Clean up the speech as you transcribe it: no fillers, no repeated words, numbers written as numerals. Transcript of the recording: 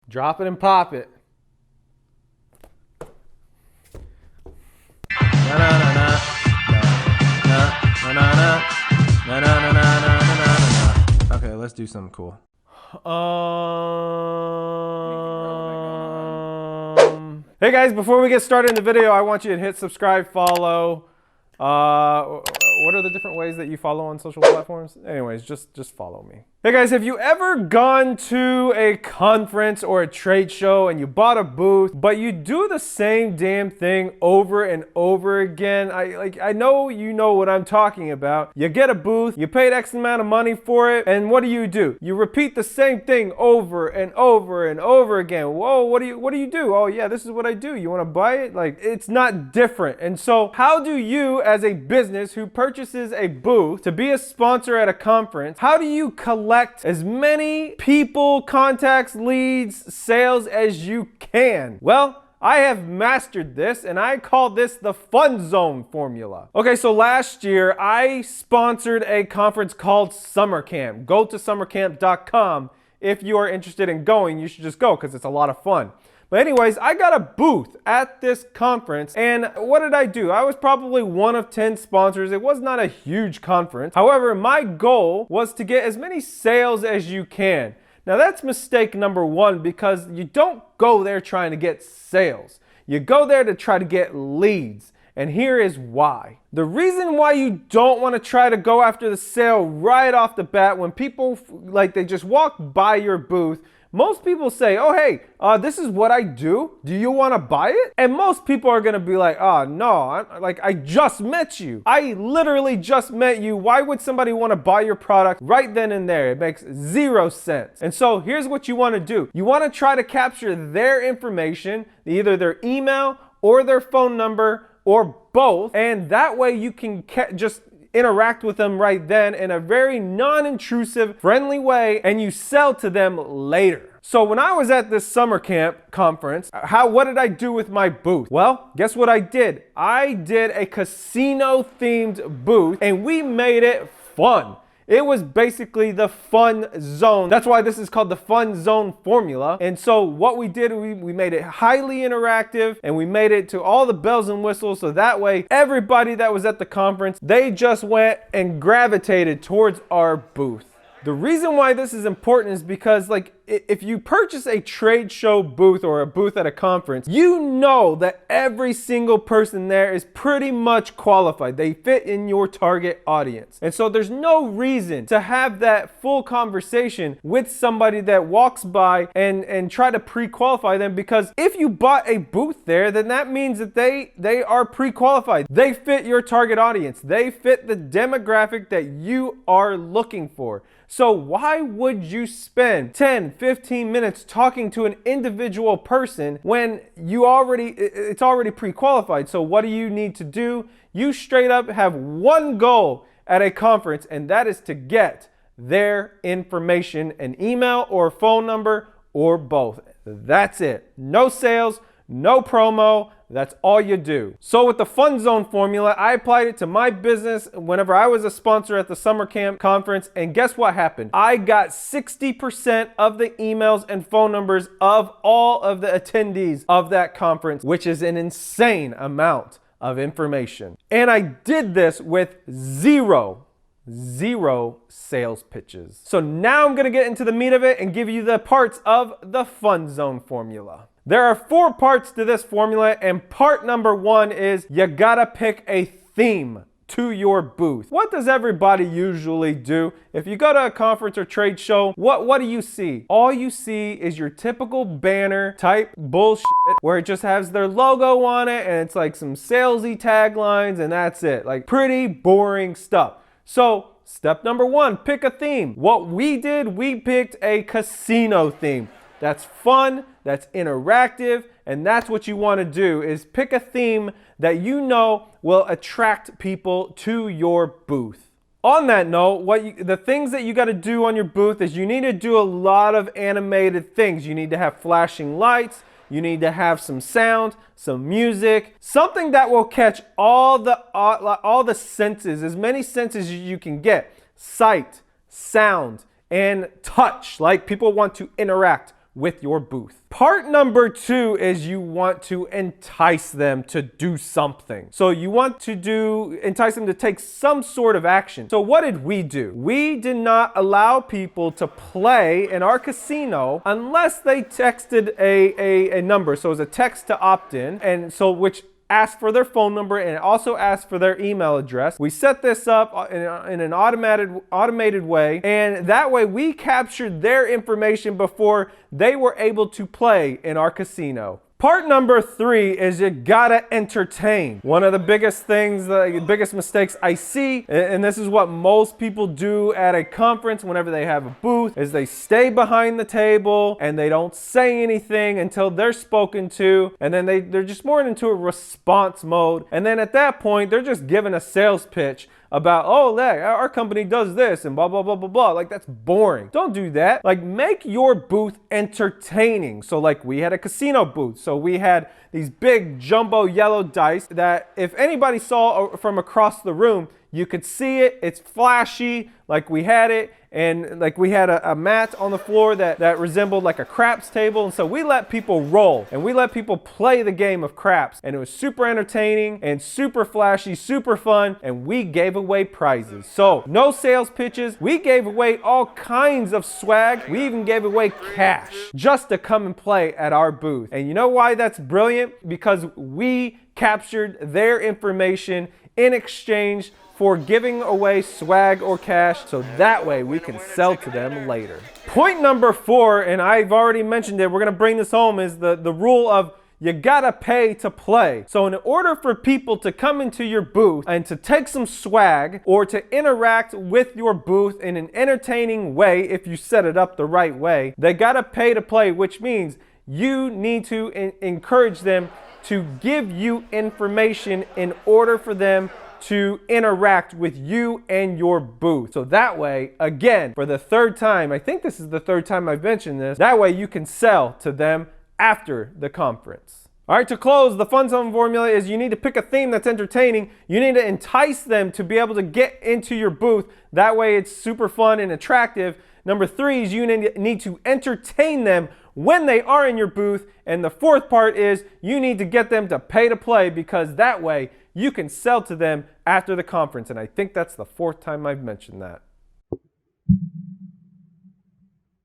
Drop it and pop it. Na na na na na na na na na na na na. Okay, let's do something cool. Hey guys, before we get started in the video, I want you to hit subscribe, follow. What are the different ways that you follow on social platforms? Anyways, just follow me. Hey guys, have you ever gone to a conference or a trade show and you bought a booth, but you do the same damn thing over and over again? I know you know what I'm talking about. You get a booth, you paid X amount of money for it, and what do? You repeat the same thing over and over and over again. Whoa, what do you do? Oh yeah, this is what I do. You want to buy it? Like, it's not different. And so how do you, as a business who purchases a booth to be a sponsor at a conference, how do you collect as many people, contacts, leads, sales as you can? Well, I have mastered this, and I call this the Fun Zone formula. Okay, so last year I sponsored a conference called Summer Camp. Go to summercamp.com. If you are interested in going, you should just go because it's a lot of fun. But anyways, I got a booth at this conference, and what did I do? I was probably one of 10 sponsors. It was not a huge conference. However, my goal was to get as many sales as you can. Now that's mistake number one, because you don't go there trying to get sales. You go there to try to get leads. And here is why. The reason why you don't want to try to go after the sale right off the bat, when people they just walk by your booth, most people say, oh, hey, this is what I do. Do you want to buy it? And most people are going to be like, oh, no, I just met you. I literally just met you. Why would somebody want to buy your product right then and there? It makes zero sense. And so here's what you want to do. You want to try to capture their information, either their email or their phone number or both. And that way you can just interact with them right then in a very non-intrusive, friendly way, and you sell to them later. So when I was at this summer camp conference, what did I do with my booth? Well, guess what I did? I did a casino-themed booth, and we made it fun. It was basically the fun zone. That's why this is called the Fun Zone formula. And so what we did, we made it highly interactive, and we made it to all the bells and whistles. So that way, everybody that was at the conference, they just went and gravitated towards our booth. The reason why this is important is because, if you purchase a trade show booth or a booth at a conference, you know that every single person there is pretty much qualified. They fit in your target audience. And so there's no reason to have that full conversation with somebody that walks by and try to pre-qualify them, because if you bought a booth there, then that means that they are pre-qualified. They fit your target audience. They fit the demographic that you are looking for. So why would you spend 10, 15 minutes talking to an individual person when it's already pre-qualified? So what do you need to do? You straight up have one goal at a conference, and that is to get their information, an email or phone number or both. That's it. No sales, no promo. That's all you do. So with the Fun Zone formula, I applied it to my business whenever I was a sponsor at the summer camp conference, and guess what happened? I got 60% of the emails and phone numbers of all of the attendees of that conference, which is an insane amount of information. And I did this with zero sales pitches. So now I'm gonna get into the meat of it and give you the parts of the Fun Zone formula. There are 4 parts to this formula, and part number 1 is you gotta pick a theme to your booth. What does everybody usually do? If you go to a conference or trade show, what do you see? All you see is your typical banner type bullshit where it just has their logo on it and it's like some salesy taglines, and that's it. Like, pretty boring stuff. So step number 1, pick a theme. What we did, we picked a casino theme. That's fun, that's interactive, and that's what you want to do, is pick a theme that you know will attract people to your booth. On that note, the things that you got to do on your booth is you need to do a lot of animated things. You need to have flashing lights, you need to have some sound, some music, something that will catch all the senses, as many senses as you can get. Sight, sound, and touch. Like, people want to interact with your booth. Part number 2 is you want to entice them to do something. So you want to entice them to take some sort of action. So what did we do? We did not allow people to play in our casino unless they texted a number. So it was a text to opt in, and so which asked for their phone number and also asked for their email address. We set this up in an automated way, and that way we captured their information before they were able to play in our casino. Part number 3 is you gotta entertain. One of the biggest things, the biggest mistakes I see, and this is what most people do at a conference whenever they have a booth, is they stay behind the table and they don't say anything until they're spoken to, and then they're just more into a response mode. And then at that point, they're just giving a sales pitch about, oh, our company does this and blah, blah, blah, blah, blah. Like, that's boring. Don't do that. Like, make your booth entertaining. So like we had a casino booth. So we had these big jumbo yellow dice that if anybody saw from across the room, you could see it. It's flashy, like we had it. And like we had a mat on the floor that resembled like a craps table. And so we let people roll and we let people play the game of craps. And it was super entertaining and super flashy, super fun. And we gave away prizes. So no sales pitches. We gave away all kinds of swag. We even gave away cash just to come and play at our booth. And you know why that's brilliant? Because we captured their information in exchange for giving away swag or cash, so that way we can sell to them later. Point number 4, and I've already mentioned it, we're gonna bring this home, is the rule of you gotta pay to play. So in order for people to come into your booth and to take some swag or to interact with your booth in an entertaining way, if you set it up the right way, they gotta pay to play, which means you need to encourage them to give you information in order for them to interact with you and your booth. So that way, again, for the 3rd time, I think this is the 3rd time I've mentioned this, that way you can sell to them after the conference. All right, to close, the fun zone formula is you need to pick a theme that's entertaining. You need to entice them to be able to get into your booth. That way it's super fun and attractive. Number 3 is you need to entertain them when they are in your booth. And the 4th part is you need to get them to pay to play, because that way you can sell to them after the conference. And I think that's the 4th time I've mentioned that.